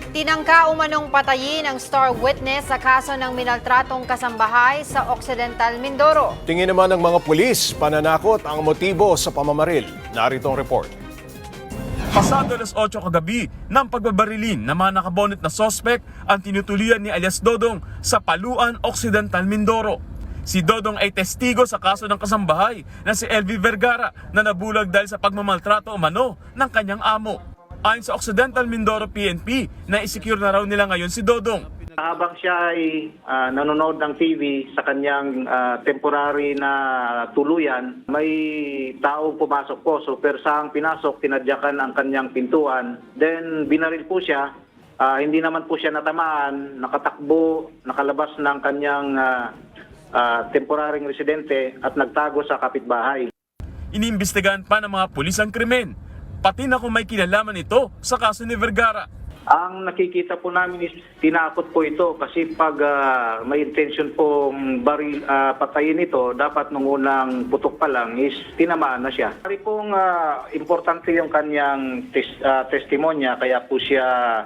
Tinangka umanong patayin ang star witness sa kaso ng minaltratong kasambahay sa Occidental Mindoro. Tingin naman ng mga pulis, pananakot ang motibo sa pamamaril. Narito ang report. Pasado alas 8 kagabi ng pagbabarilin ng mga nakabonet na sospek ang tinutulian ni alias Dodong sa Paluan, Occidental Mindoro. Si Dodong ay testigo sa kaso ng kasambahay na si LV Vergara na nabulag dahil sa pagmamaltrato umano ng kanyang amo. Ayon sa Occidental Mindoro PNP, na-secure na raw nila ngayon si Dodong. Habang siya ay nanonood ng TV sa kanyang temporary na tuluyan, may taong pumasok po. So persang pinasok, tinadyakan ang kanyang pintuan. Then binaril po siya. Hindi naman po siya natamaan, nakatakbo, nakalabas ng kanyang temporaryong residente at nagtago sa kapitbahay. Iniimbestigahan pa ng mga pulis ang krimen, pati na kung may kinalaman ito sa kaso ni Vergara. Ang nakikita po namin is tinakot po ito kasi pag may intention pong patayin ito, dapat nung unang putok pa lang is tinamaan na siya. Pari pong importante yung kanyang testimonya kaya po siya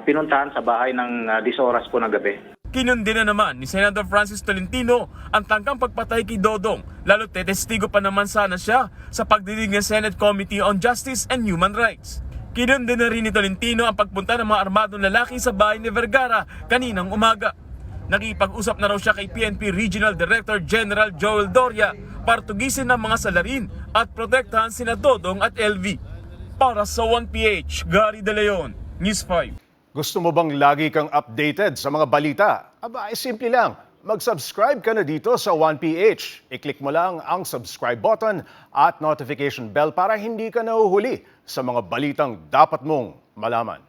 pinuntahan sa bahay ng 10 oras po ng gabi. Kinundi na naman ni Senator Francis Tolentino ang tangkang pagpatay kay Dodong, lalo tetestigo pa naman sana siya sa pagdinig ng Senate Committee on Justice and Human Rights. Kinundi na rin ni Tolentino ang pagpunta ng mga armadong lalaki sa bahay ni Vergara kaninang umaga. Nakipag-usap na raw siya kay PNP Regional Director General Joel Doria para tugisin ng mga salarin at protektahan sina Dodong at LV. Para sa 1PH, Gary De Leon, News 5. Gusto mo bang lagi kang updated sa mga balita? Aba, ay simple lang. Mag-subscribe ka na dito sa 1PH. I-click mo lang ang subscribe button at notification bell para hindi ka nahuhuli sa mga balitang dapat mong malaman.